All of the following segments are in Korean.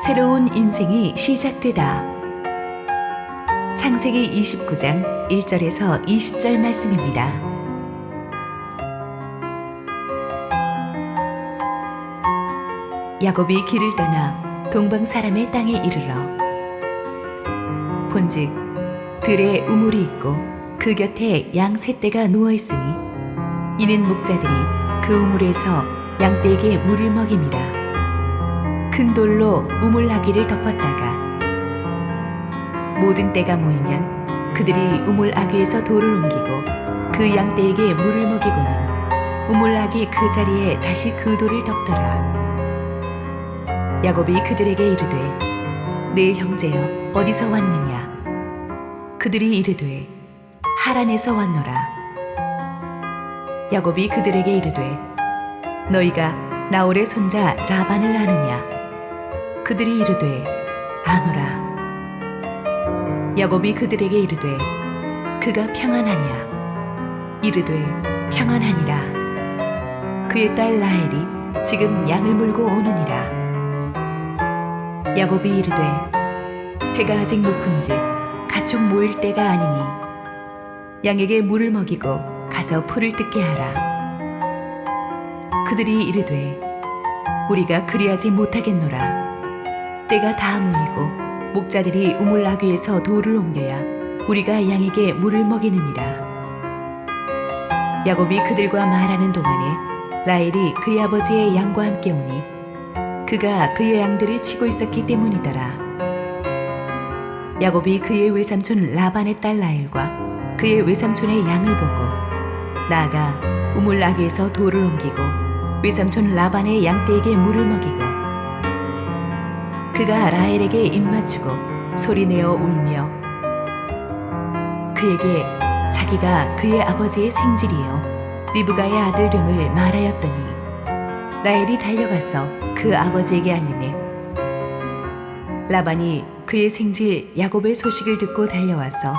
새로운 인생이 시작되다. 창세기 29장 1절에서 20절 말씀입니다. 야곱이 길을 떠나 동방 사람의 땅에 이르러 본즉 들에 우물이 있고 그 곁에 양 세 떼가 누워 있으니 이는 목자들이 그 우물에서 양떼에게 물을 먹임이라. 큰 돌로 우물아귀를 덮었다가 모든 떼가 모이면 그들이 우물아귀에서 돌을 옮기고 그 양떼에게 물을 먹이고는 우물아귀 그 자리에 다시 그 돌을 덮더라. 야곱이 그들에게 이르되 내 형제여 어디서 왔느냐? 그들이 이르되 하란에서 왔노라. 야곱이 그들에게 이르되 너희가 나홀의 손자 라반을 아느냐? 그들이 이르되 아노라. 야곱이 그들에게 이르되 그가 평안하냐? 이르되 평안하니라. 그의 딸 라헬이 지금 양을 물고 오느니라. 야곱이 이르되 해가 아직 높은즉 가축 모일 때가 아니니 양에게 물을 먹이고 가서 풀을 뜯게 하라. 그들이 이르되 우리가 그리하지 못하겠노라. 때가 다 모이고 목자들이 우물아귀에서 돌을 옮겨야 우리가 양에게 물을 먹이느니라. 야곱이 그들과 말하는 동안에 라헬이 그의 아버지의 양과 함께 오니 그가 그의 양들을 치고 있었기 때문이더라. 야곱이 그의 외삼촌 라반의 딸 라헬과 그의 외삼촌의 양을 보고 나아가 우물아귀에서 돌을 옮기고 외삼촌 라반의 양떼에게 물을 먹이고 그가 라헬에게 입맞추고 소리내어 울며 그에게 자기가 그의 아버지의 생질이요 리브가의 아들 됨을 말하였더니 라헬이 달려가서 그 아버지에게 알리매 라반이 그의 생질 야곱의 소식을 듣고 달려와서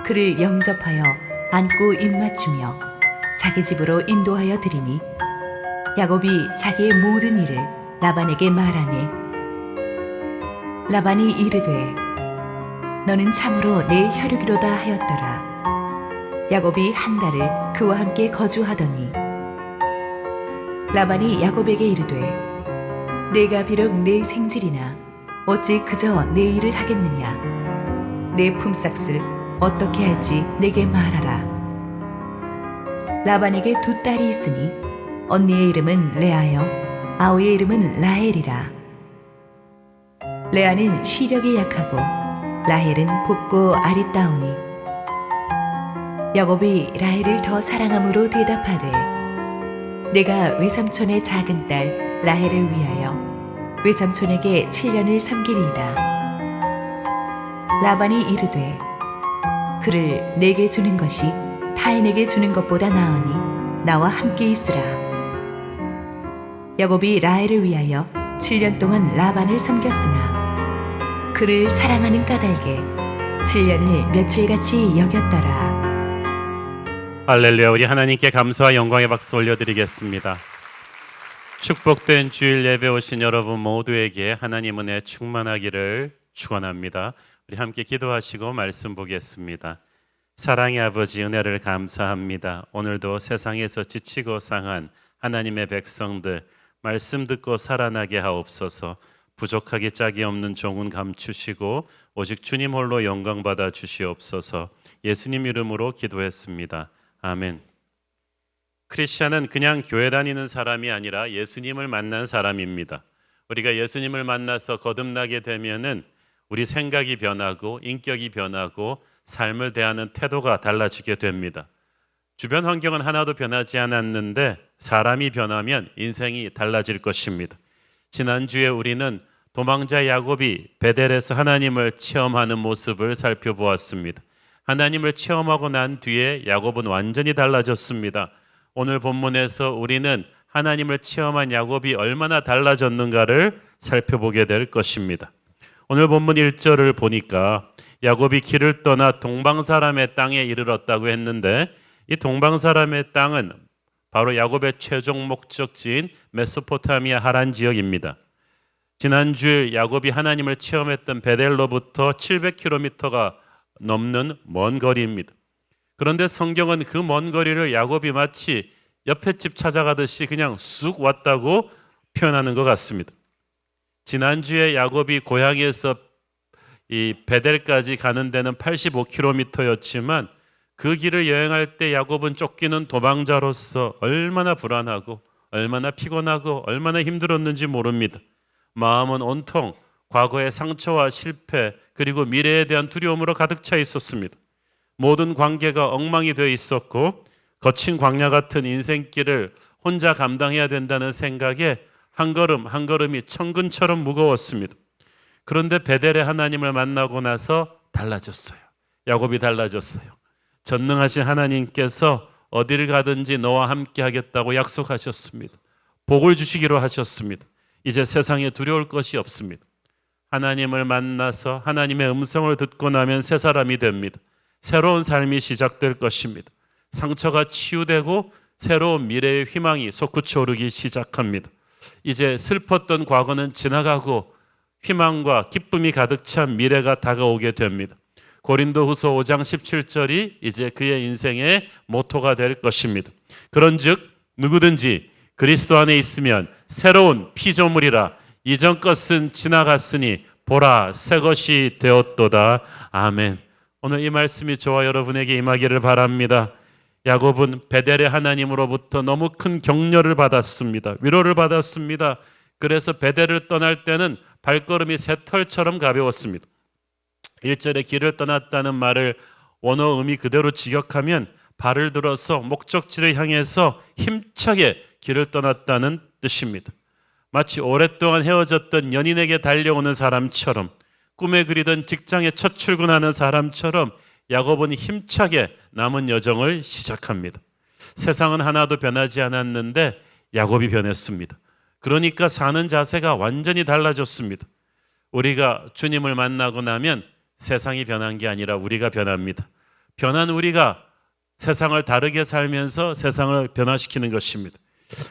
그를 영접하여 안고 입맞추며 자기 집으로 인도하여 드리니 야곱이 자기의 모든 일을 라반에게 말하매 라반이 이르되 너는 참으로 내 혈육이로다 하였더라. 야곱이 한 달을 그와 함께 거주하더니 라반이 야곱에게 이르되 내가 비록 내 생질이나 어찌 그저 내 일을 하겠느냐? 내 품삯을 어떻게 할지 내게 말하라. 라반에게 두 딸이 있으니 언니의 이름은 레아여 아우의 이름은 라헬이라. 레아는 시력이 약하고 라헬은 곱고 아리따우니 야곱이 라헬을 더 사랑함으로 대답하되 내가 외삼촌의 작은 딸 라헬을 위하여 외삼촌에게 7년을 섬기리이다. 라반이 이르되 그를 내게 주는 것이 타인에게 주는 것보다 나으니 나와 함께 있으라. 야곱이 라헬을 위하여 7년 동안 라반을 섬겼으나 그를 사랑하는 까닭에 7년을 며칠같이 여겼더라. 할렐루야. 우리 하나님께 감사와 영광의 박수 올려드리겠습니다. 축복된 주일 예배 오신 여러분 모두에게 하나님 은혜 충만하기를 축원합니다. 우리 함께 기도하시고 말씀 보겠습니다. 사랑의 아버지 은혜를 감사합니다. 오늘도 세상에서 지치고 상한 하나님의 백성들 말씀 듣고 살아나게 하옵소서. 부족하기 짝이 없는 종은 감추시고 오직 주님 홀로 영광 받아 주시옵소서. 예수님 이름으로 기도했습니다. 아멘. 크리스찬은 그냥 교회 다니는 사람이 아니라 예수님을 만난 사람입니다. 우리가 예수님을 만나서 거듭나게 되면은 우리 생각이 변하고 인격이 변하고 삶을 대하는 태도가 달라지게 됩니다. 주변 환경은 하나도 변하지 않았는데 사람이 변하면 인생이 달라질 것입니다. 지난주에 우리는 도망자 야곱이 베델에서 하나님을 체험하는 모습을 살펴보았습니다. 하나님을 체험하고 난 뒤에 야곱은 완전히 달라졌습니다. 오늘 본문에서 우리는 하나님을 체험한 야곱이 얼마나 달라졌는가를 살펴보게 될 것입니다. 오늘 본문 1절을 보니까 야곱이 길을 떠나 동방 사람의 땅에 이르렀다고 했는데 이 동방 사람의 땅은 바로 야곱의 최종 목적지인 메소포타미아 하란 지역입니다. 지난주에 야곱이 하나님을 체험했던 베델로부터 700km가 넘는 먼 거리입니다. 그런데 성경은 그 먼 거리를 야곱이 마치 옆에 집 찾아가듯이 그냥 쑥 왔다고 표현하는 것 같습니다. 지난주에 야곱이 고향에서 이 베델까지 가는 데는 85km였지만 그 길을 여행할 때 야곱은 쫓기는 도망자로서 얼마나 불안하고 얼마나 피곤하고 얼마나 힘들었는지 모릅니다. 마음은 온통 과거의 상처와 실패 그리고 미래에 대한 두려움으로 가득 차 있었습니다. 모든 관계가 엉망이 되어 있었고 거친 광야 같은 인생길을 혼자 감당해야 된다는 생각에 한 걸음 한 걸음이 천근처럼 무거웠습니다. 그런데 베델의 하나님을 만나고 나서 달라졌어요. 야곱이 달라졌어요. 전능하신 하나님께서 어디를 가든지 너와 함께 하겠다고 약속하셨습니다. 복을 주시기로 하셨습니다. 이제 세상에 두려울 것이 없습니다. 하나님을 만나서 하나님의 음성을 듣고 나면 새 사람이 됩니다. 새로운 삶이 시작될 것입니다. 상처가 치유되고 새로운 미래의 희망이 솟구쳐 오르기 시작합니다. 이제 슬펐던 과거는 지나가고 희망과 기쁨이 가득 찬 미래가 다가오게 됩니다. 고린도후서 5장 17절이 이제 그의 인생의 모토가 될 것입니다. 그런즉 누구든지 그리스도 안에 있으면 새로운 피조물이라 이전 것은 지나갔으니 보라 새 것이 되었도다. 아멘. 오늘 이 말씀이 저와 여러분에게 임하기를 바랍니다. 야곱은 베델의 하나님으로부터 너무 큰 격려를 받았습니다. 위로를 받았습니다. 그래서 베델을 떠날 때는 발걸음이 새털처럼 가벼웠습니다. 1절에 길을 떠났다는 말을 원어 의미 그대로 직역하면 발을 들어서 목적지를 향해서 힘차게 길을 떠났다는 뜻입니다. 마치 오랫동안 헤어졌던 연인에게 달려오는 사람처럼 꿈에 그리던 직장에 첫 출근하는 사람처럼 야곱은 힘차게 남은 여정을 시작합니다. 세상은 하나도 변하지 않았는데 야곱이 변했습니다. 그러니까 사는 자세가 완전히 달라졌습니다. 우리가 주님을 만나고 나면 세상이 변한 게 아니라 우리가 변합니다. 변한 우리가 세상을 다르게 살면서 세상을 변화시키는 것입니다.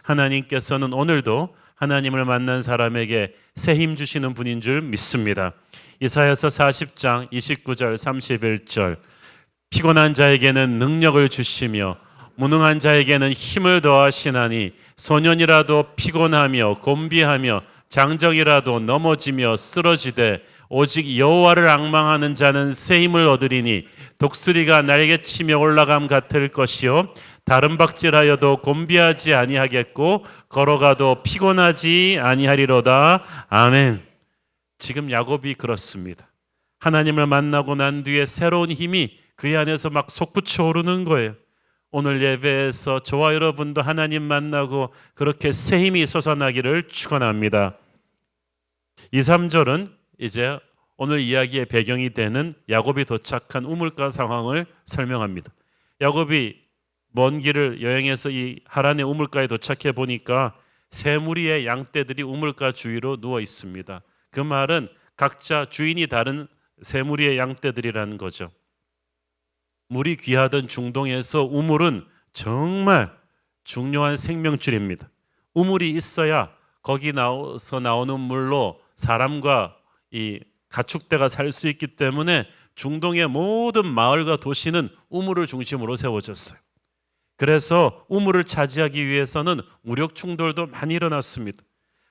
하나님께서는 오늘도 하나님을 만난 사람에게 새 힘 주시는 분인 줄 믿습니다. 이사야서 40장 29절 31절 피곤한 자에게는 능력을 주시며 무능한 자에게는 힘을 더하시나니 소년이라도 피곤하며 곤비하며 장정이라도 넘어지며 쓰러지되 오직 여호와를 앙망하는 자는 새 힘을 얻으리니 독수리가 날개치며 올라감 같을 것이요 다른 박질하여도 곤비하지 아니하겠고 걸어가도 피곤하지 아니하리로다. 아멘. 지금 야곱이 그렇습니다. 하나님을 만나고 난 뒤에 새로운 힘이 그의 안에서 막 솟구쳐 오르는 거예요. 오늘 예배에서 저와 여러분도 하나님 만나고 그렇게 새 힘이 솟아나기를 축원합니다. 2, 3절은 이제 오늘 이야기의 배경이 되는 야곱이 도착한 우물가 상황을 설명합니다. 야곱이 먼 길을 여행해서 이 하란의 우물가에 도착해 보니까 세 무리의 양떼들이 우물가 주위로 누워 있습니다. 그 말은 각자 주인이 다른 세 무리의 양떼들이라는 거죠. 물이 귀하던 중동에서 우물은 정말 중요한 생명줄입니다. 우물이 있어야 거기 나오는 물로 사람과 이 가축대가 살 수 있기 때문에 중동의 모든 마을과 도시는 우물을 중심으로 세워졌어요. 그래서 우물을 차지하기 위해서는 무력 충돌도 많이 일어났습니다.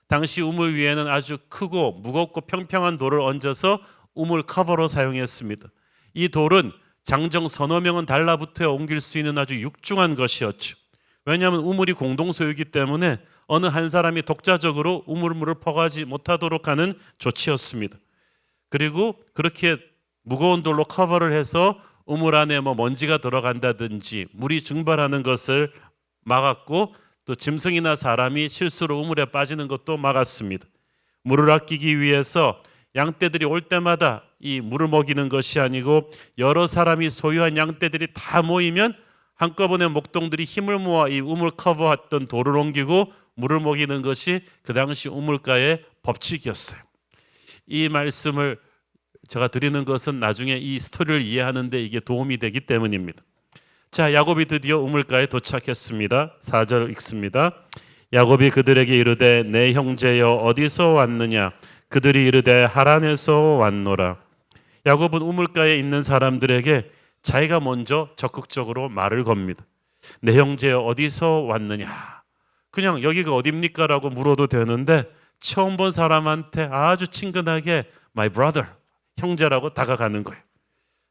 당시 우물 위에는 아주 크고 무겁고 평평한 돌을 얹어서 우물 커버로 사용했습니다. 이 돌은 장정 서너 명은 달라붙어 옮길 수 있는 아주 육중한 것이었죠. 왜냐하면 우물이 공동 소유이기 때문에 어느 한 사람이 독자적으로 우물물을 퍼가지 못하도록 하는 조치였습니다. 그리고 그렇게 무거운 돌로 커버를 해서 우물 안에 먼지가 들어간다든지 물이 증발하는 것을 막았고 또 짐승이나 사람이 실수로 우물에 빠지는 것도 막았습니다. 물을 아끼기 위해서 양떼들이 올 때마다 이 물을 먹이는 것이 아니고 여러 사람이 소유한 양떼들이 다 모이면 한꺼번에 목동들이 힘을 모아 이 우물 커버했던 돌을 옮기고 물을 먹이는 것이 그 당시 우물가의 법칙이었어요. 이 말씀을 제가 드리는 것은 나중에 이 스토리를 이해하는 데 이게 도움이 되기 때문입니다. 자, 야곱이 드디어 우물가에 도착했습니다. 4절 읽습니다. 야곱이 그들에게 이르되 내 형제여 어디서 왔느냐? 그들이 이르되 하란에서 왔노라. 야곱은 우물가에 있는 사람들에게 자기가 먼저 적극적으로 말을 겁니다. 내 형제여 어디서 왔느냐? 그냥 여기가 어딥니까? 라고 물어도 되는데 처음 본 사람한테 아주 친근하게 My brother, 형제라고 다가가는 거예요.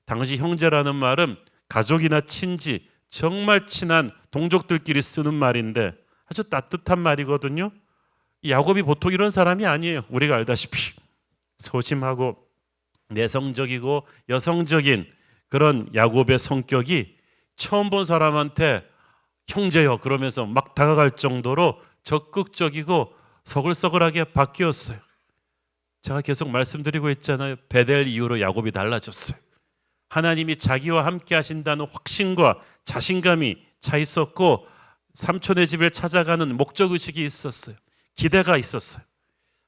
당시 형제라는 말은 가족이나 친지, 정말 친한 동족들끼리 쓰는 말인데 아주 따뜻한 말이거든요. 야곱이 보통 이런 사람이 아니에요. 우리가 알다시피 소심하고 내성적이고 여성적인 그런 야곱의 성격이 처음 본 사람한테 형제요 그러면서 막 다가갈 정도로 적극적이고 서글서글하게 바뀌었어요. 제가 계속 말씀드리고 있잖아요. 베델 이후로 야곱이 달라졌어요. 하나님이 자기와 함께 하신다는 확신과 자신감이 차 있었고 삼촌의 집을 찾아가는 목적의식이 있었어요. 기대가 있었어요.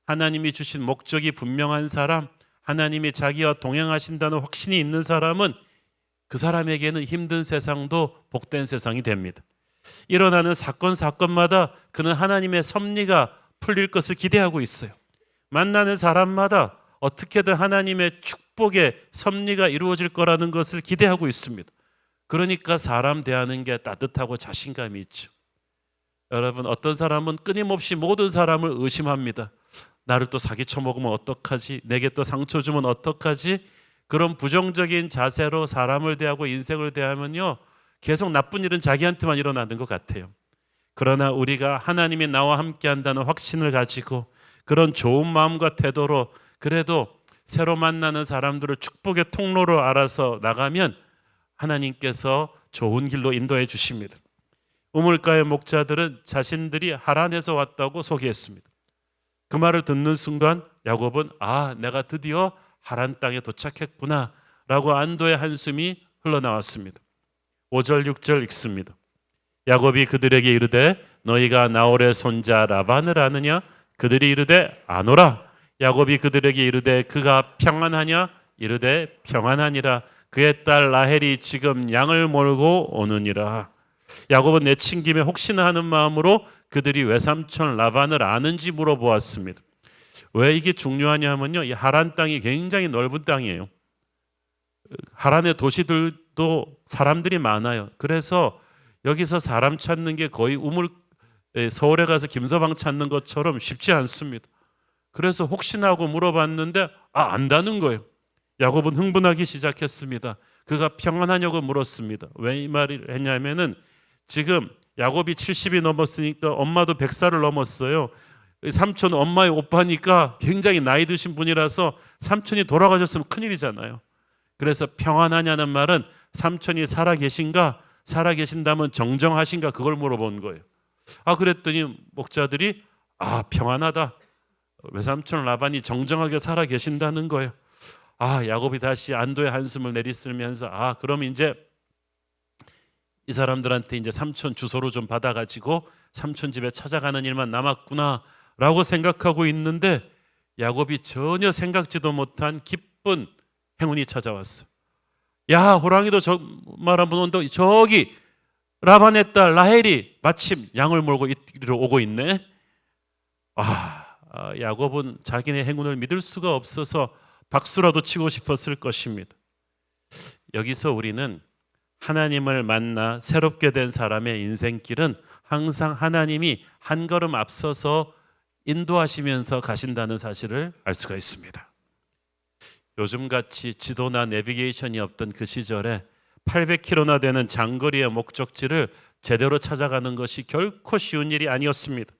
하나님이 주신 목적이 분명한 사람, 하나님이 자기와 동행하신다는 확신이 있는 사람은 그 사람에게는 힘든 세상도 복된 세상이 됩니다. 일어나는 사건마다 그는 하나님의 섭리가 풀릴 것을 기대하고 있어요. 만나는 사람마다 어떻게든 하나님의 축복의 섭리가 이루어질 거라는 것을 기대하고 있습니다. 그러니까 사람 대하는 게 따뜻하고 자신감이 있죠. 여러분, 어떤 사람은 끊임없이 모든 사람을 의심합니다. 나를 또 사기쳐 먹으면 어떡하지? 내게 또 상처 주면 어떡하지? 그런 부정적인 자세로 사람을 대하고 인생을 대하면요, 계속 나쁜 일은 자기한테만 일어나는 것 같아요. 그러나 우리가 하나님이 나와 함께 한다는 확신을 가지고 그런 좋은 마음과 태도로 그래도 새로 만나는 사람들을 축복의 통로로 알아서 나가면 하나님께서 좋은 길로 인도해 주십니다. 우물가의 목자들은 자신들이 하란에서 왔다고 소개했습니다. 그 말을 듣는 순간 야곱은 내가 드디어 하란 땅에 도착했구나 라고 안도의 한숨이 흘러나왔습니다. 5절 6절 읽습니다. 야곱이 그들에게 이르되 너희가 나홀의 손자 라반을 아느냐? 그들이 이르되 아노라. 야곱이 그들에게 이르되 그가 평안하냐? 이르되 평안하니라. 그의 딸 라헬이 지금 양을 몰고 오느니라. 야곱은 내친김에 혹시나 하는 마음으로 그들이 외삼촌 라반을 아는지 물어보았습니다. 왜 이게 중요하냐 하면요, 이 하란 땅이 굉장히 넓은 땅이에요. 하란의 도시들도 사람들이 많아요. 그래서 여기서 사람 찾는 게 거의 서울에 가서 김서방 찾는 것처럼 쉽지 않습니다. 그래서 혹시나 하고 물어봤는데 안다는 거예요. 야곱은 흥분하기 시작했습니다. 그가 평안하냐고 물었습니다. 왜 이 말을 했냐면은 지금 야곱이 70이 넘었으니까 엄마도 100살을 넘었어요. 삼촌 엄마의 오빠니까 굉장히 나이 드신 분이라서 삼촌이 돌아가셨으면 큰일이잖아요. 그래서 평안하냐는 말은 삼촌이 살아계신가, 살아계신다면 정정하신가, 그걸 물어본 거예요. 그랬더니 목자들이 평안하다, 외삼촌 라반이 정정하게 살아계신다는 거예요. 야곱이 다시 안도의 한숨을 내리쓰면서 그럼 이제 이 사람들한테 이제 삼촌 주소로 좀 받아가지고 삼촌 집에 찾아가는 일만 남았구나 라고 생각하고 있는데 야곱이 전혀 생각지도 못한 기쁜 행운이 찾아왔어. 야, 호랑이도 저 말 한번 온다. 저기 라반의 딸 라헬이 마침 양을 몰고 이리로 오고 있네. 야곱은 자기네 행운을 믿을 수가 없어서 박수라도 치고 싶었을 것입니다. 여기서 우리는 하나님을 만나 새롭게 된 사람의 인생길은 항상 하나님이 한 걸음 앞서서 인도하시면서 가신다는 사실을 알 수가 있습니다. 요즘같이 지도나 내비게이션이 없던 그 시절에 800km나 되는 장거리의 목적지를 제대로 찾아가는 것이 결코 쉬운 일이 아니었습니다.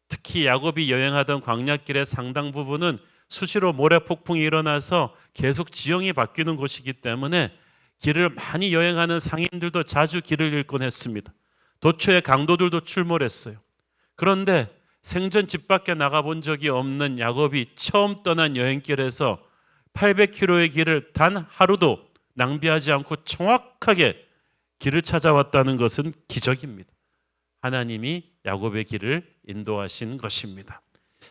특히 야곱이 여행하던 광야길의 상당 부분은 수시로 모래 폭풍이 일어나서 계속 지형이 바뀌는 곳이기 때문에 길을 많이 여행하는 상인들도 자주 길을 잃곤 했습니다. 도초의 강도들도 출몰했어요. 그런데 생전 집 밖에 나가본 적이 없는 야곱이 처음 떠난 여행길에서 800km의 길을 단 하루도 낭비하지 않고 정확하게 길을 찾아왔다는 것은 기적입니다. 하나님이 야곱의 길을 인도하신 것입니다.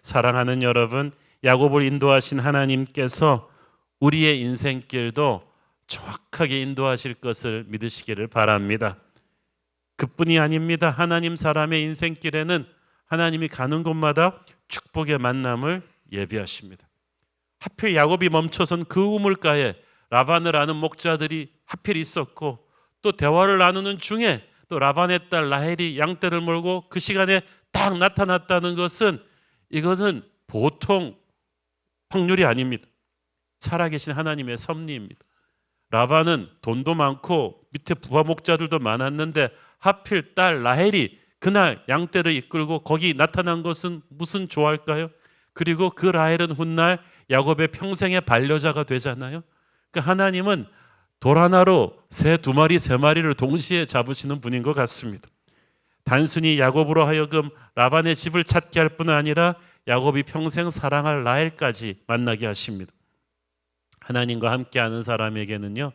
사랑하는 여러분, 야곱을 인도하신 하나님께서 우리의 인생길도 정확하게 인도하실 것을 믿으시기를 바랍니다. 그뿐이 아닙니다. 하나님 사람의 인생길에는 하나님이 가는 곳마다 축복의 만남을 예비하십니다. 하필 야곱이 멈춰선 그 우물가에 라반을 아는 목자들이 하필 있었고, 또 대화를 나누는 중에 또 라반의 딸 라헬이 양떼를 몰고 그 시간에 딱 나타났다는 것은, 이것은 보통 확률이 아닙니다. 살아계신 하나님의 섭리입니다. 라반은 돈도 많고 밑에 부하 목자들도 많았는데 하필 딸 라헬이 그날 양떼를 이끌고 거기 나타난 것은 무슨 조화일까요? 그리고 그 라헬은 훗날 야곱의 평생의 반려자가 되잖아요. 그러니까 하나님은 돌 하나로 새 2마리, 3마리를 동시에 잡으시는 분인 것 같습니다. 단순히 야곱으로 하여금 라반의 집을 찾게 할 뿐 아니라 야곱이 평생 사랑할 라헬까지 만나게 하십니다. 하나님과 함께하는 사람에게는요,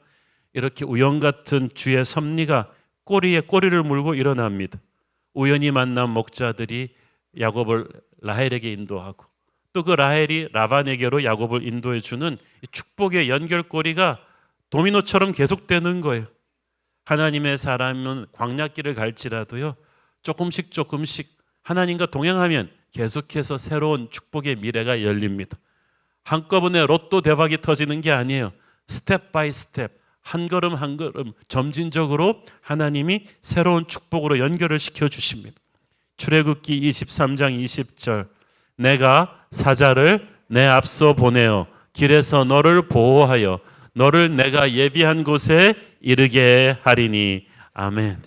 이렇게 우연 같은 주의 섭리가 꼬리에 꼬리를 물고 일어납니다. 우연히 만난 목자들이 야곱을 라헬에게 인도하고, 또 그 라헬이 라반에게로 야곱을 인도해 주는 축복의 연결고리가 도미노처럼 계속되는 거예요. 하나님의 사람은 광야길을 갈지라도요, 조금씩 하나님과 동행하면 계속해서 새로운 축복의 미래가 열립니다. 한꺼번에 로또 대박이 터지는 게 아니에요. 스텝 바이 스텝, 한 걸음 한 걸음 점진적으로 하나님이 새로운 축복으로 연결을 시켜주십니다. 출애굽기 23장 20절, 내가 사자를 내 앞서 보내어 길에서 너를 보호하여 너를 내가 예비한 곳에 이르게 하리니. 아멘.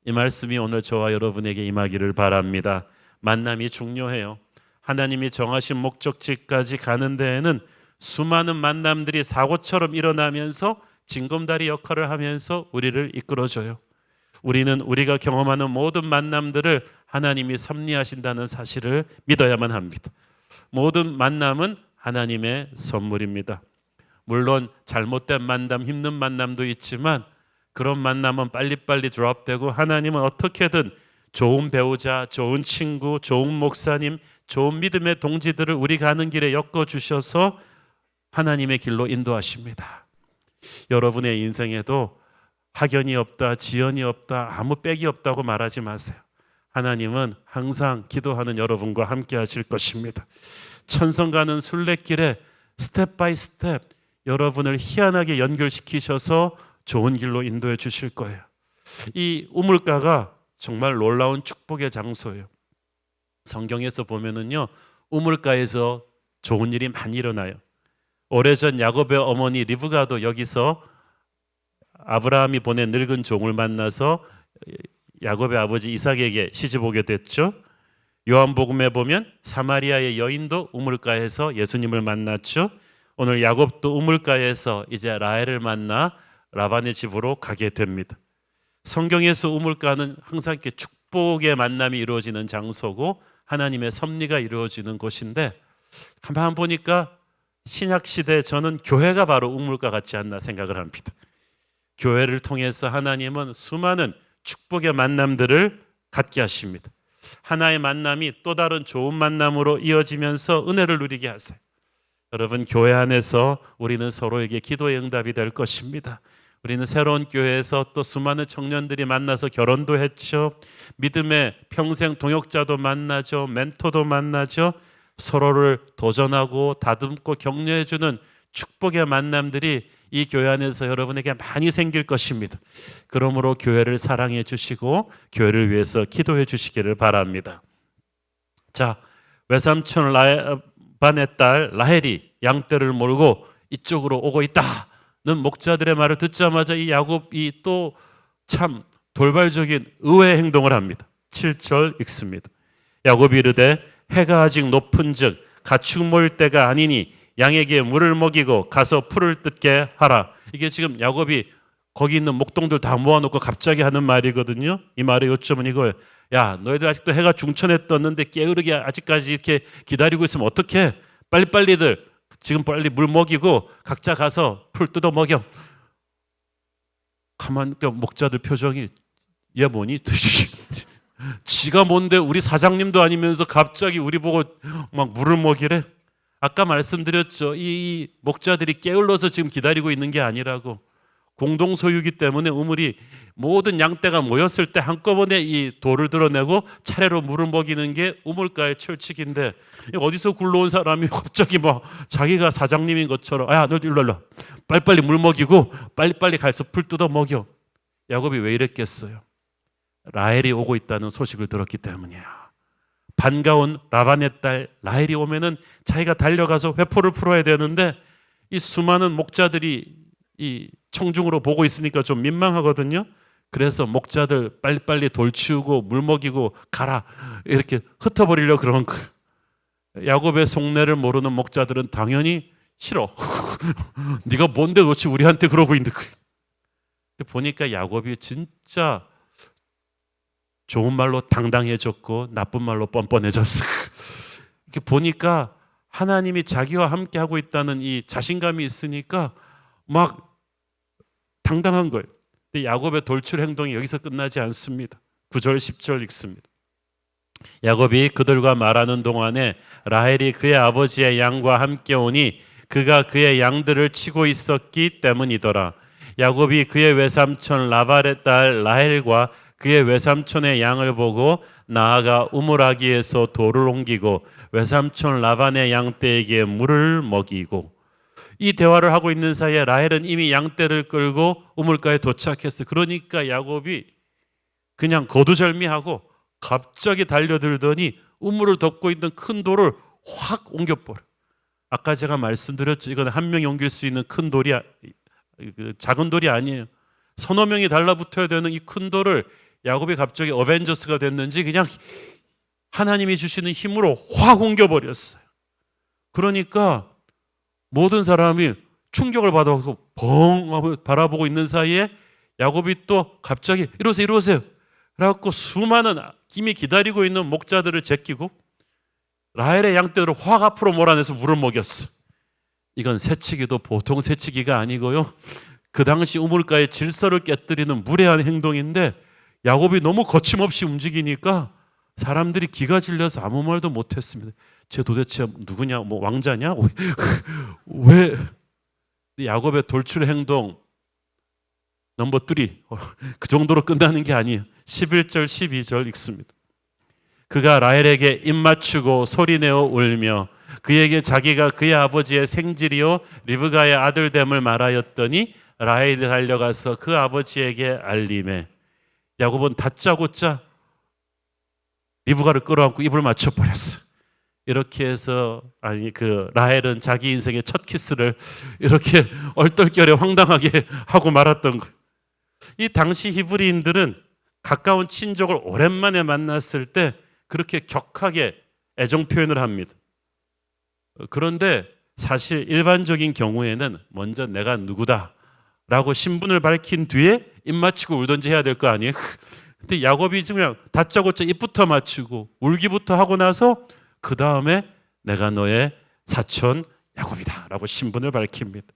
이 말씀이 오늘 저와 여러분에게 임하기를 바랍니다. 만남이 중요해요. 하나님이 정하신 목적지까지 가는 데에는 수많은 만남들이 사고처럼 일어나면서 징검다리 역할을 하면서 우리를 이끌어줘요. 우리는 우리가 경험하는 모든 만남들을 하나님이 섭리하신다는 사실을 믿어야만 합니다. 모든 만남은 하나님의 선물입니다. 물론 잘못된 만남, 힘든 만남도 있지만 그런 만남은 빨리빨리 드롭되고, 하나님은 어떻게든 좋은 배우자, 좋은 친구, 좋은 목사님, 좋은 믿음의 동지들을 우리 가는 길에 엮어주셔서 하나님의 길로 인도하십니다. 여러분의 인생에도 학연이 없다, 지연이 없다, 아무 빽이 없다고 말하지 마세요. 하나님은 항상 기도하는 여러분과 함께 하실 것입니다. 천성 가는 순례길에 스텝 바이 스텝 여러분을 희한하게 연결시키셔서 좋은 길로 인도해 주실 거예요. 이 우물가가 정말 놀라운 축복의 장소예요. 성경에서 보면은요, 우물가에서 좋은 일이 많이 일어나요. 오래전 야곱의 어머니 리브가도 여기서 아브라함이 보낸 늙은 종을 만나서 야곱의 아버지 이삭에게 시집 오게 됐죠. 요한복음에 보면 사마리아의 여인도 우물가에서 예수님을 만났죠. 오늘 야곱도 우물가에서 이제 라헬을 만나 라반의 집으로 가게 됩니다. 성경에서 우물가는 항상 이렇게 축복의 만남이 이루어지는 장소고 하나님의 섭리가 이루어지는 곳인데, 가만 보니까 신약시대 저는 교회가 바로 우물가 같지 않나 생각을 합니다. 교회를 통해서 하나님은 수많은 축복의 만남들을 갖게 하십니다. 하나의 만남이 또 다른 좋은 만남으로 이어지면서 은혜를 누리게 하세요. 여러분, 교회 안에서 우리는 서로에게 기도의 응답이 될 것입니다. 우리는 새로운 교회에서 또 수많은 청년들이 만나서 결혼도 했죠. 믿음의 평생 동역자도 만나죠. 멘토도 만나죠. 서로를 도전하고 다듬고 격려해주는 축복의 만남들이 이 교회 안에서 여러분에게 많이 생길 것입니다. 그러므로 교회를 사랑해 주시고 교회를 위해서 기도해 주시기를 바랍니다. 자, 외삼촌 라반의 딸 라헬이 양떼를 몰고 이쪽으로 오고 있다는 목자들의 말을 듣자마자 이 야곱이 또 참 돌발적인 의외의 행동을 합니다. 7절 읽습니다. 야곱이 이르되 해가 아직 높은즉 가축 모일 때가 아니니 양에게 물을 먹이고 가서 풀을 뜯게 하라. 이게 지금 야곱이 거기 있는 목동들 다 모아놓고 갑자기 하는 말이거든요. 이 말의 요점은 이거예요. 야, 너희들 아직도 해가 중천에 떴는데 게으르게 아직까지 이렇게 기다리고 있으면 어떡해? 빨리빨리들 지금 빨리 물 먹이고 각자 가서 풀 뜯어 먹여. 가만 목자들 표정이 얘 뭐니? 지가 뭔데 우리 사장님도 아니면서 갑자기 우리 보고 막 물을 먹이래? 아까 말씀드렸죠. 이 목자들이 게을러서 지금 기다리고 있는 게 아니라고. 공동 소유이기 때문에 우물이 모든 양떼가 모였을 때 한꺼번에 이 돌을 드러내고 차례로 물을 먹이는 게 우물가의 철칙인데, 어디서 굴러온 사람이 갑자기 막 자기가 사장님인 것처럼 야, 너 일로 일로 빨리빨리 물 먹이고 빨리빨리 가서 풀 뜯어 먹여. 야곱이 왜 이랬겠어요? 라헬이 오고 있다는 소식을 들었기 때문이에요. 반가운 라반의 딸 라헬이 오면은 자기가 달려가서 회포를 풀어야 되는데 이 수많은 목자들이 이 청중으로 보고 있으니까 좀 민망하거든요. 그래서 목자들 빨리빨리 돌 치우고 물 먹이고 가라 이렇게 흩어버리려고 그런 거. 야곱의 속내를 모르는 목자들은 당연히 싫어. 네가 뭔데 도대체 우리한테 그러고 있는 거야. 근데 보니까 야곱이 진짜 좋은 말로 당당해졌고 나쁜 말로 뻔뻔해졌어. 이렇게 보니까 하나님이 자기와 함께 하고 있다는 이 자신감이 있으니까 막 당당한 거예요. 근데 야곱의 돌출 행동이 여기서 끝나지 않습니다. 9절 10절 읽습니다. 야곱이 그들과 말하는 동안에 라헬이 그의 아버지의 양과 함께 오니 그가 그의 양들을 치고 있었기 때문이더라. 야곱이 그의 외삼촌 라발의 딸 라헬과 그의 외삼촌의 양을 보고 나아가 우물아기에서 돌을 옮기고 외삼촌 라반의 양떼에게 물을 먹이고. 이 대화를 하고 있는 사이에 라헬은 이미 양떼를 끌고 우물가에 도착했어. 그러니까 야곱이 그냥 거두절미하고 갑자기 달려들더니 우물을 덮고 있는 큰 돌을 확 옮겨버려. 아까 제가 말씀드렸죠. 이건 한 명이 옮길 수 있는 큰 돌이 작은 돌이 아니에요. 서너 명이 달라붙어야 되는 이 큰 돌을 야곱이 갑자기 어벤져스가 됐는지 그냥 하나님이 주시는 힘으로 확 옮겨버렸어요. 그러니까 모든 사람이 충격을 받아서 벙 하고 바라보고 있는 사이에 야곱이 또 갑자기 이러세요 이러세요 그래갖고 수많은 이미 기다리고 있는 목자들을 제끼고 라헬의 양떼를 확 앞으로 몰아내서 물을 먹였어. 이건 새치기도 보통 새치기가 아니고요, 그 당시 우물가의 질서를 깨뜨리는 무례한 행동인데 야곱이 너무 거침없이 움직이니까 사람들이 기가 질려서 아무 말도 못했습니다. 쟤 도대체 누구냐? 뭐 왕자냐? 왜? 야곱의 돌출 행동 넘버 3 그 정도로 끝나는 게 아니에요. 11절 12절 읽습니다. 그가 라헬에게 입맞추고 소리내어 울며 그에게 자기가 그의 아버지의 생질이요 리브가의 아들됨을 말하였더니 라헬이 달려가서 그 아버지에게 알림해. 야곱은 다짜고짜 리브가를 끌어안고 입을 맞춰버렸어. 이렇게 해서 그 라헬은 자기 인생의 첫 키스를 이렇게 얼떨결에 황당하게 하고 말았던 거예요. 이 당시 히브리인들은 가까운 친족을 오랜만에 만났을 때 그렇게 격하게 애정 표현을 합니다. 그런데 사실 일반적인 경우에는 먼저 내가 누구다 라고 신분을 밝힌 뒤에 입 맞추고 울든지 해야 될 거 아니에요. 근데 야곱이 그냥 다짜고짜 입부터 맞추고 울기부터 하고 나서 그 다음에 내가 너의 사촌 야곱이다 라고 신분을 밝힙니다.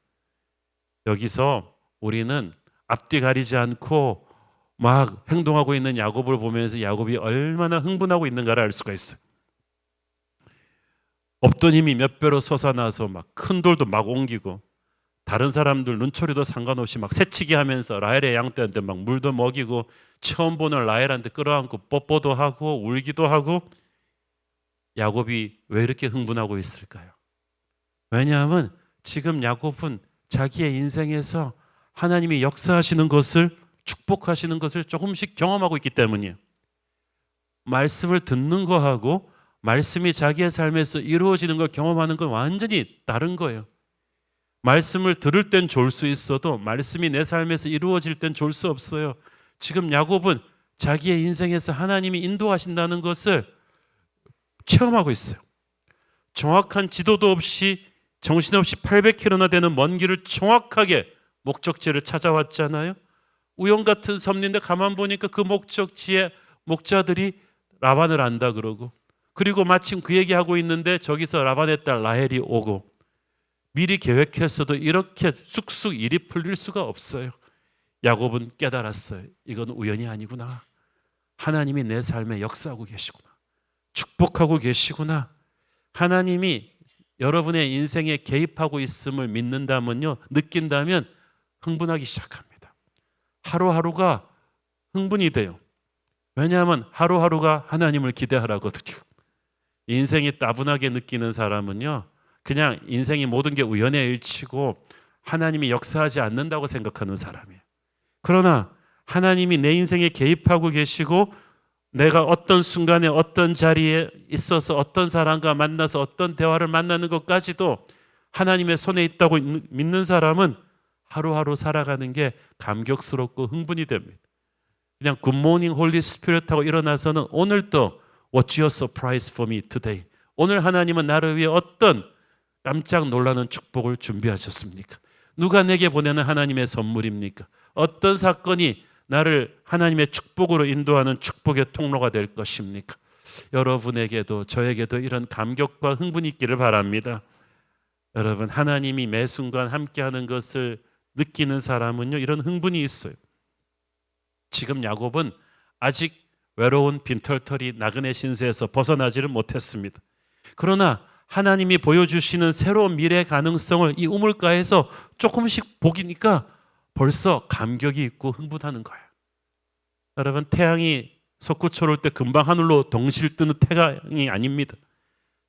여기서 우리는 앞뒤 가리지 않고 막 행동하고 있는 야곱을 보면서 야곱이 얼마나 흥분하고 있는가를 알 수가 있어요. 없던 힘이 몇 배로 솟아나서 막 큰 돌도 막 옮기고 다른 사람들 눈초리도 상관없이 막 새치기 하면서 라헬의 양떼한테 막 물도 먹이고 처음 보는 라헬한테 끌어안고 뽀뽀도 하고 울기도 하고. 야곱이 왜 이렇게 흥분하고 있을까요? 왜냐하면 지금 야곱은 자기의 인생에서 하나님이 역사하시는 것을, 축복하시는 것을 조금씩 경험하고 있기 때문이에요. 말씀을 듣는 거하고 말씀이 자기의 삶에서 이루어지는 걸 경험하는 건 완전히 다른 거예요. 말씀을 들을 땐 좋을 수 있어도 말씀이 내 삶에서 이루어질 땐 좋을 수 없어요. 지금 야곱은 자기의 인생에서 하나님이 인도하신다는 것을 체험하고 있어요. 정확한 지도도 없이 정신없이 800km나 되는 먼 길을 정확하게 목적지를 찾아왔잖아요. 우연 같은 섭리인데 가만 보니까 그 목적지에 목자들이 라반을 안다 그러고, 그리고 마침 그 얘기하고 있는데 저기서 라반의 딸 라헬이 오고. 미리 계획했어도 이렇게 쑥쑥 일이 풀릴 수가 없어요. 야곱은 깨달았어요. 이건 우연이 아니구나. 하나님이 내 삶에 역사하고 계시구나. 축복하고 계시구나. 하나님이 여러분의 인생에 개입하고 있음을 믿는다면요, 느낀다면 흥분하기 시작합니다. 하루하루가 흥분이 돼요. 왜냐하면 하루하루가 하나님을 기대하라거든요. 인생이 따분하게 느끼는 사람은요, 그냥 인생이 모든 게 우연의 일치고 하나님이 역사하지 않는다고 생각하는 사람이에요. 그러나 하나님이 내 인생에 개입하고 계시고 내가 어떤 순간에 어떤 자리에 있어서 어떤 사람과 만나서 어떤 대화를 만나는 것까지도 하나님의 손에 있다고 믿는 사람은 하루하루 살아가는 게 감격스럽고 흥분이 됩니다. 그냥 굿모닝 홀리 스피릿 하고 일어나서는 오늘도 What's your surprise for me today? 오늘 하나님은 나를 위해 어떤 깜짝 놀라는 축복을 준비하셨습니까? 누가 내게 보내는 하나님의 선물입니까? 어떤 사건이 나를 하나님의 축복으로 인도하는 축복의 통로가 될 것입니까? 여러분에게도 저에게도 이런 감격과 흥분이 있기를 바랍니다. 여러분, 하나님이 매 순간 함께하는 것을 느끼는 사람은요, 이런 흥분이 있어요. 지금 야곱은 아직 외로운 빈털터리 나그네 신세에서 벗어나지를 못했습니다. 그러나 하나님이 보여주시는 새로운 미래 가능성을 이 우물가에서 조금씩 보기니까 벌써 감격이 있고 흥분하는 거예요. 여러분, 태양이 솟구쳐 올 때 금방 하늘로 덩실 뜨는 태양이 아닙니다.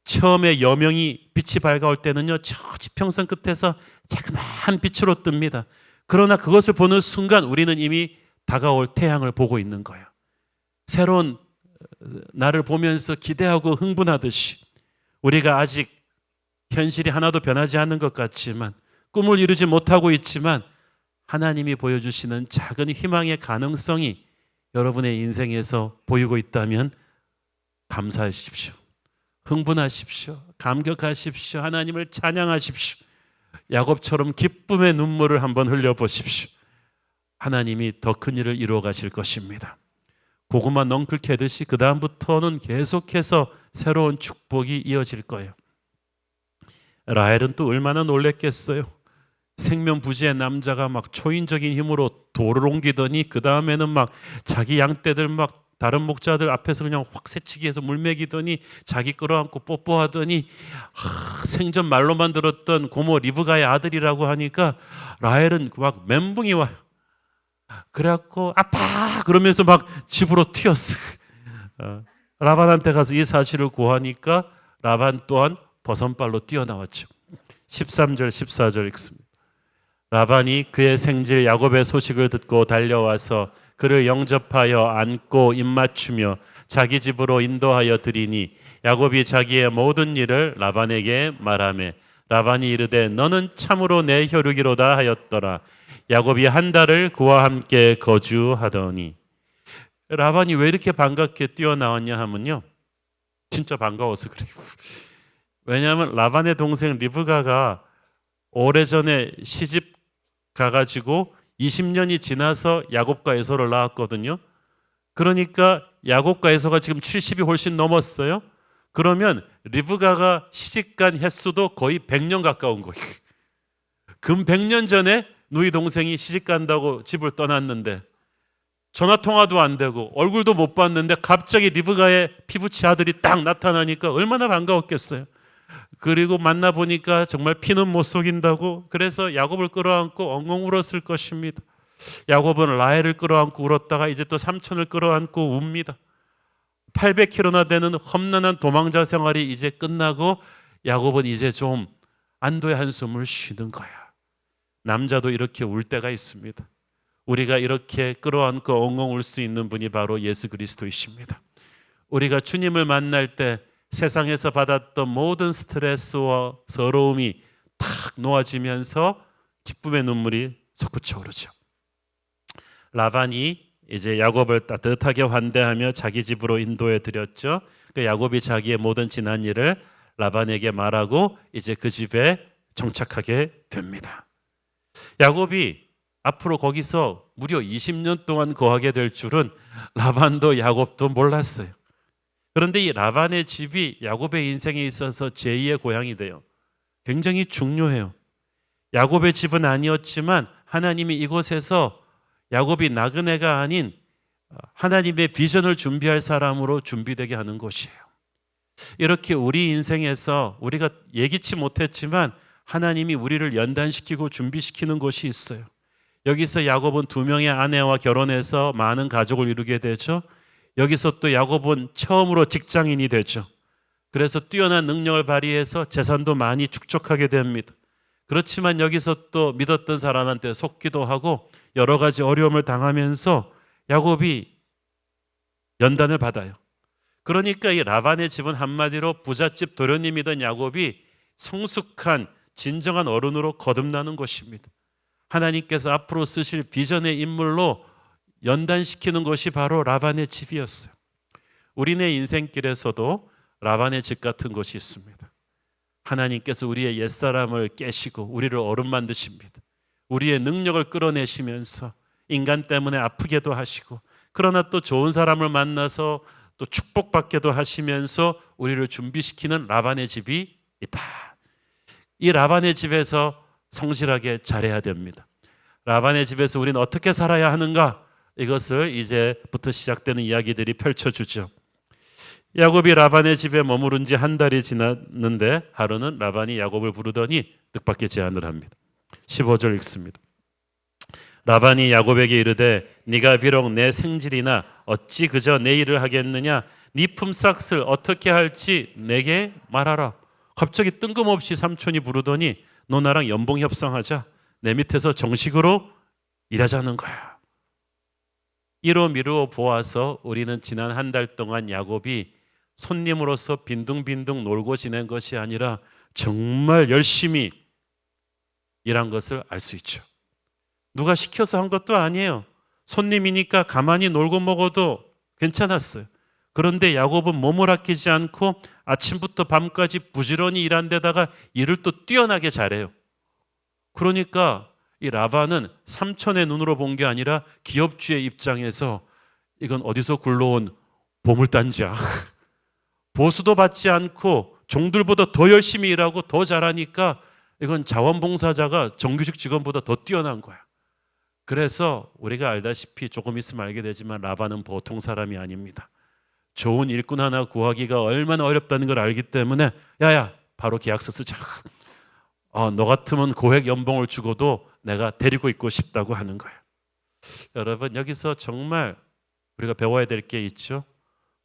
처음에 여명이 빛이 밝아올 때는요, 저 지평선 끝에서 자그마한 빛으로 뜹니다. 그러나 그것을 보는 순간 우리는 이미 다가올 태양을 보고 있는 거예요. 새로운 나를 보면서 기대하고 흥분하듯이 우리가 아직 현실이 하나도 변하지 않는 것 같지만, 꿈을 이루지 못하고 있지만 하나님이 보여주시는 작은 희망의 가능성이 여러분의 인생에서 보이고 있다면 감사하십시오. 흥분하십시오. 감격하십시오. 하나님을 찬양하십시오. 야곱처럼 기쁨의 눈물을 한번 흘려보십시오. 하나님이 더 큰 일을 이루어 가실 것입니다. 고구마 넝쿨 캐듯이 그 다음부터는 계속해서 새로운 축복이 이어질 거예요. 라헬은 또 얼마나 놀랬겠어요. 생면부지의 남자가 막 초인적인 힘으로 돌을 옮기더니 그 다음에는 막 자기 양떼들 막 다른 목자들 앞에서 그냥 확 새치기 해서 물 먹이더니 자기 끌어안고 뽀뽀하더니 생전 말로만 들었던 고모 리브가의 아들이라고 하니까 라헬은 막 멘붕이 와요. 그래갖고 아빠 그러면서 막 집으로 튀었어. 라반한테 가서 이 사실을 고하니까 라반 또한 버선발로 뛰어나왔죠. 13절 14절 읽습니다. 라반이 그의 생질 야곱의 소식을 듣고 달려와서 그를 영접하여 안고 입맞추며 자기 집으로 인도하여 드리니 야곱이 자기의 모든 일을 라반에게 말하매 라반이 이르되 너는 참으로 내 혈육이로다 하였더라. 야곱이 한 달을 그와 함께 거주하더니. 라반이 왜 이렇게 반갑게 뛰어나왔냐 하면요, 진짜 반가워서 그래요. 왜냐하면 라반의 동생 리브가가 오래전에 시집 가가지고 20년이 지나서 야곱과 에서를 낳았거든요. 그러니까 야곱과 에서가 지금 70이 훨씬 넘었어요. 그러면 리브가가 시집간 횟수도 거의 100년 가까운 거예요. 금 100년 전에 누이 동생이 시집 간다고 집을 떠났는데 전화 통화도 안 되고 얼굴도 못 봤는데 갑자기 리브가의 피부치 아들이 딱 나타나니까 얼마나 반가웠겠어요. 그리고 만나보니까 정말 피는 못 속인다고, 그래서 야곱을 끌어안고 엉엉 울었을 것입니다. 야곱은 라헬을 끌어안고 울었다가 이제 또 삼촌을 끌어안고 웁니다. 800km나 되는 험난한 도망자 생활이 이제 끝나고 야곱은 이제 좀 안도의 한숨을 쉬는 거야. 남자도 이렇게 울 때가 있습니다. 우리가 이렇게 끌어안고 엉엉 울 수 있는 분이 바로 예수 그리스도이십니다. 우리가 주님을 만날 때 세상에서 받았던 모든 스트레스와 서러움이 탁 놓아지면서 기쁨의 눈물이 솟구쳐 오르죠. 라반이 이제 야곱을 따뜻하게 환대하며 자기 집으로 인도해 드렸죠. 그 야곱이 자기의 모든 지난 일을 라반에게 말하고 이제 그 집에 정착하게 됩니다. 야곱이 앞으로 거기서 무려 20년 동안 거하게 될 줄은 라반도 야곱도 몰랐어요. 그런데 이 라반의 집이 야곱의 인생에 있어서 제2의 고향이 돼요. 굉장히 중요해요. 야곱의 집은 아니었지만 하나님이 이곳에서 야곱이 나그네가 아닌 하나님의 비전을 준비할 사람으로 준비되게 하는 곳이에요. 이렇게 우리 인생에서 우리가 예기치 못했지만 하나님이 우리를 연단시키고 준비시키는 곳이 있어요. 여기서 야곱은 2명의 아내와 결혼해서 많은 가족을 이루게 되죠. 여기서 또 야곱은 처음으로 직장인이 되죠. 그래서 뛰어난 능력을 발휘해서 재산도 많이 축적하게 됩니다. 그렇지만 여기서 또 믿었던 사람한테 속기도 하고 여러 가지 어려움을 당하면서 야곱이 연단을 받아요. 그러니까 이 라반의 집은 한마디로 부잣집 도련님이던 야곱이 성숙한 진정한 어른으로 거듭나는 것입니다. 하나님께서 앞으로 쓰실 비전의 인물로 연단시키는 것이 바로 라반의 집이었어요. 우리네 인생길에서도 라반의 집 같은 것이 있습니다. 하나님께서 우리의 옛사람을 깨시고 우리를 어른 만드십니다. 우리의 능력을 끌어내시면서 인간 때문에 아프게도 하시고, 그러나 또 좋은 사람을 만나서 또 축복받게도 하시면서 우리를 준비시키는 라반의 집이 있다. 이 라반의 집에서 성실하게 잘해야 됩니다. 라반의 집에서 우리는 어떻게 살아야 하는가? 이것을 이제부터 시작되는 이야기들이 펼쳐주죠. 야곱이 라반의 집에 머무른 지 한 달이 지났는데 하루는 라반이 야곱을 부르더니 뜻밖의 제안을 합니다. 15절 읽습니다. 라반이 야곱에게 이르되 네가 비록 내 생질이나 어찌 그저 내 일을 하겠느냐? 네 품삯을 어떻게 할지 내게 말하라. 갑자기 뜬금없이 삼촌이 부르더니 너 나랑 연봉 협상하자. 내 밑에서 정식으로 일하자는 거야. 이로 미루어 보아서 우리는 지난 한 달 동안 야곱이 손님으로서 빈둥빈둥 놀고 지낸 것이 아니라 정말 열심히 일한 것을 알 수 있죠. 누가 시켜서 한 것도 아니에요. 손님이니까 가만히 놀고 먹어도 괜찮았어요. 그런데 야곱은 몸을 아끼지 않고 아침부터 밤까지 부지런히 일한 데다가 일을 또 뛰어나게 잘해요. 그러니까 이 라반은 삼촌의 눈으로 본 게 아니라 기업주의 입장에서 이건 어디서 굴러온 보물단지야. 보수도 받지 않고 종들보다 더 열심히 일하고 더 잘하니까 이건 자원봉사자가 정규직 직원보다 더 뛰어난 거야. 그래서 우리가 알다시피 조금 있으면 알게 되지만 라반은 보통 사람이 아닙니다. 좋은 일꾼 하나 구하기가 얼마나 어렵다는 걸 알기 때문에 야야 바로 계약서 쓰자. 너 같으면 고액 연봉을 주고도 내가 데리고 있고 싶다고 하는 거예요. 여러분 여기서 정말 우리가 배워야 될 게 있죠.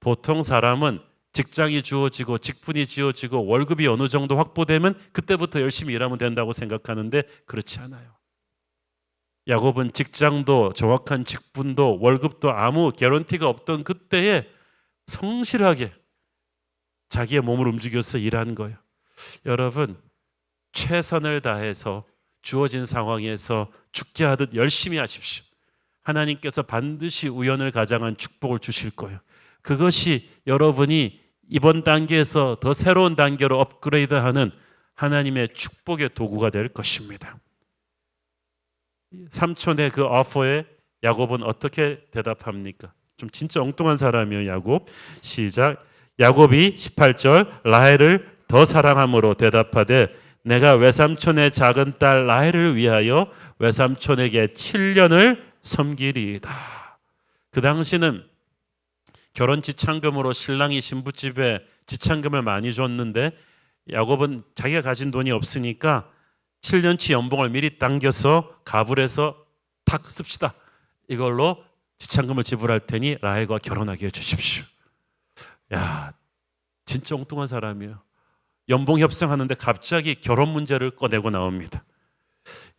보통 사람은 직장이 주어지고 직분이 지어지고 월급이 어느 정도 확보되면 그때부터 열심히 일하면 된다고 생각하는데 그렇지 않아요. 야곱은 직장도 정확한 직분도 월급도 아무 개런티가 없던 그때에 성실하게 자기의 몸을 움직여서 일한 거예요. 여러분 최선을 다해서 주어진 상황에서 죽게 하듯 열심히 하십시오. 하나님께서 반드시 우연을 가장한 축복을 주실 거예요. 그것이 여러분이 이번 단계에서 더 새로운 단계로 업그레이드하는 하나님의 축복의 도구가 될 것입니다. 삼촌의 그 오퍼에 야곱은 어떻게 대답합니까? 좀 진짜 엉뚱한 사람이에요. 야곱. 시작. 야곱이 18절 라헬을 더 사랑함으로 대답하되 내가 외삼촌의 작은 딸 라헬을 위하여 외삼촌에게 7년을 섬기리이다. 그 당시는 결혼 지참금으로 신랑이 신부집에 지참금을 많이 줬는데 야곱은 자기가 가진 돈이 없으니까 7년치 연봉을 미리 당겨서 가불해서 탁 씁시다. 이걸로 지참금을 지불할 테니 라헬과 결혼하게 해주십시오. 야, 진짜 엉뚱한 사람이에요. 연봉 협상하는데 갑자기 결혼 문제를 꺼내고 나옵니다.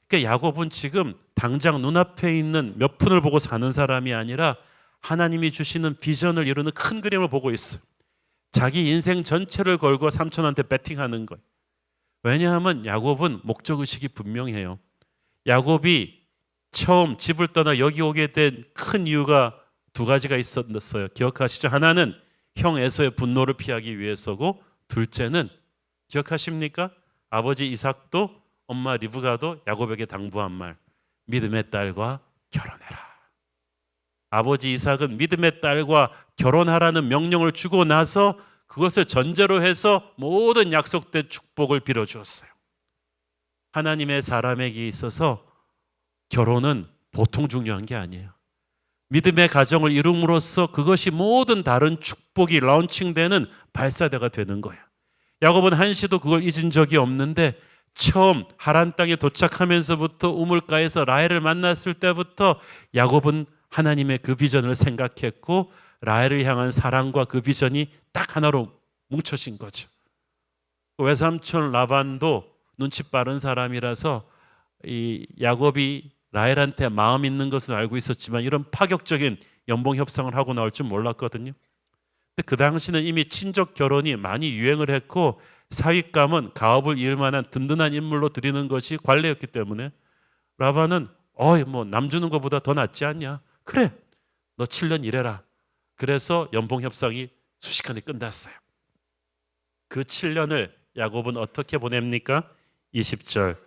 그러니까 야곱은 지금 당장 눈앞에 있는 몇 푼을 보고 사는 사람이 아니라 하나님이 주시는 비전을 이루는 큰 그림을 보고 있어요. 자기 인생 전체를 걸고 삼촌한테 배팅하는 거예요. 왜냐하면 야곱은 목적의식이 분명해요. 야곱이 처음 집을 떠나 여기 오게 된 큰 이유가 두 가지가 있었어요. 기억하시죠? 하나는 형 에서의 분노를 피하기 위해서고, 둘째는 기억하십니까? 아버지 이삭도 엄마 리브가도 야곱에게 당부한 말, 믿음의 딸과 결혼해라. 아버지 이삭은 믿음의 딸과 결혼하라는 명령을 주고 나서 그것을 전제로 해서 모든 약속된 축복을 빌어주었어요. 하나님의 사람에게 있어서 결혼은 보통 중요한 게 아니에요. 믿음의 가정을 이룸으로써 그것이 모든 다른 축복이 런칭되는 발사대가 되는 거예요. 야곱은 한시도 그걸 잊은 적이 없는데 처음 하란 땅에 도착하면서부터 우물가에서 라헬을 만났을 때부터 야곱은 하나님의 그 비전을 생각했고 라헬을 향한 사랑과 그 비전이 딱 하나로 뭉쳐진 거죠. 외삼촌 라반도 눈치 빠른 사람이라서 이 야곱이 라헬한테 마음 있는 것은 알고 있었지만 이런 파격적인 연봉 협상을 하고 나올 줄 몰랐거든요. 근데 그 당시는 이미 친족 결혼이 많이 유행을 했고 사윗감은 가업을 이을 만한 든든한 인물로 드리는 것이 관례였기 때문에 라반은 뭐 남 주는 것보다 더 낫지 않냐? 그래, 너 7년 일해라. 그래서 연봉 협상이 순식간에 끝났어요. 그 7년을 야곱은 어떻게 보냅니까? 20절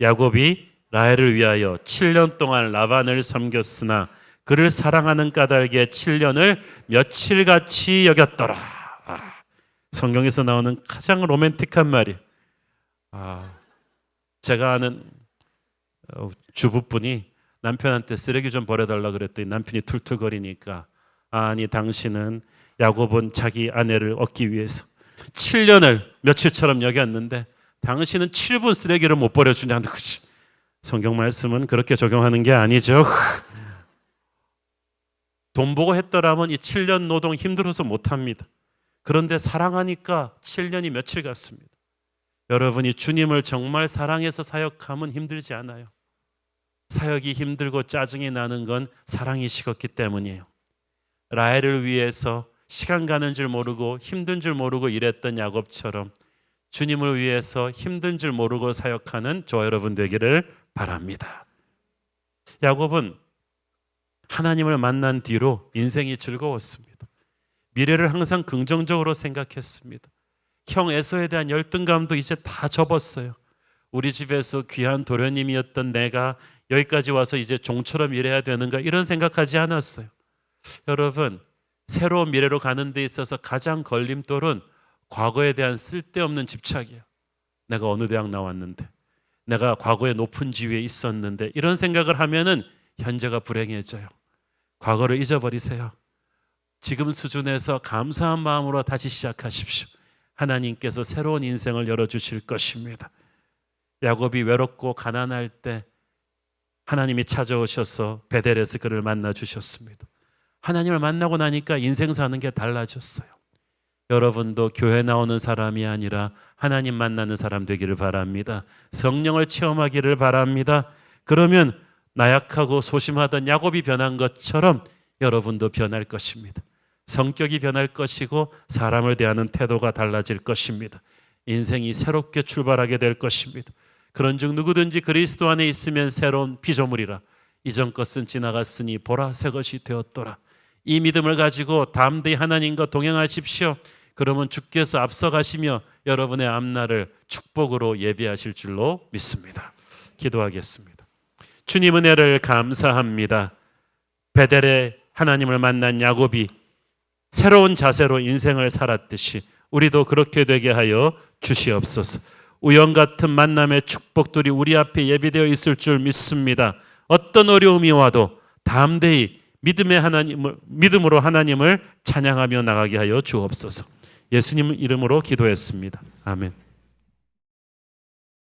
야곱이 라헬을 위하여 7년 동안 라반을 섬겼으나 그를 사랑하는 까닭에 7년을 며칠같이 여겼더라. 성경에서 나오는 가장 로맨틱한 말이에요. 제가 아는 주부분이 남편한테 쓰레기 좀 버려달라 그랬더니 남편이 툴툴거리니까 아니 당신은 야곱은 자기 아내를 얻기 위해서 7년을 며칠처럼 여겼는데 당신은 7분 쓰레기를 못 버려주냐는 거지. 성경 말씀은 그렇게 적용하는 게 아니죠. 돈 보고 했더라면 이 7년 노동 힘들어서 못합니다. 그런데 사랑하니까 7년이 며칠 같습니다. 여러분이 주님을 정말 사랑해서 사역하면 힘들지 않아요. 사역이 힘들고 짜증이 나는 건 사랑이 식었기 때문이에요. 라헬을 위해서 시간 가는 줄 모르고 힘든 줄 모르고 일했던 야곱처럼 주님을 위해서 힘든 줄 모르고 사역하는 저와 여러분 되기를 바랍니다. 야곱은 하나님을 만난 뒤로 인생이 즐거웠습니다. 미래를 항상 긍정적으로 생각했습니다. 형 에서에 대한 열등감도 이제 다 접었어요. 우리 집에서 귀한 도련님이었던 내가 여기까지 와서 이제 종처럼 일해야 되는가 이런 생각하지 않았어요. 여러분, 새로운 미래로 가는 데 있어서 가장 걸림돌은 과거에 대한 쓸데없는 집착이에요. 내가 어느 대학 나왔는데, 내가 과거에 높은 지위에 있었는데 이런 생각을 하면은 현재가 불행해져요. 과거를 잊어버리세요. 지금 수준에서 감사한 마음으로 다시 시작하십시오. 하나님께서 새로운 인생을 열어주실 것입니다. 야곱이 외롭고 가난할 때 하나님이 찾아오셔서 베델에서 그를 만나 주셨습니다. 하나님을 만나고 나니까 인생 사는 게 달라졌어요. 여러분도 교회 나오는 사람이 아니라 하나님 만나는 사람 되기를 바랍니다. 성령을 체험하기를 바랍니다. 그러면 나약하고 소심하던 야곱이 변한 것처럼 여러분도 변할 것입니다. 성격이 변할 것이고 사람을 대하는 태도가 달라질 것입니다. 인생이 새롭게 출발하게 될 것입니다. 그런즉 누구든지 그리스도 안에 있으면 새로운 피조물이라. 이전 것은 지나갔으니 보라 새 것이 되었더라. 이 믿음을 가지고 담대히 하나님과 동행하십시오. 그러면 주께서 앞서가시며 여러분의 앞날을 축복으로 예비하실 줄로 믿습니다. 기도하겠습니다. 주님 은혜를 감사합니다. 베델에 하나님을 만난 야곱이 새로운 자세로 인생을 살았듯이 우리도 그렇게 되게 하여 주시옵소서. 우연 같은 만남의 축복들이 우리 앞에 예비되어 있을 줄 믿습니다. 어떤 어려움이 와도 담대히 믿음으로 하나님을 찬양하며 나가게 하여 주옵소서. 예수님 이름으로 기도했습니다. 아멘.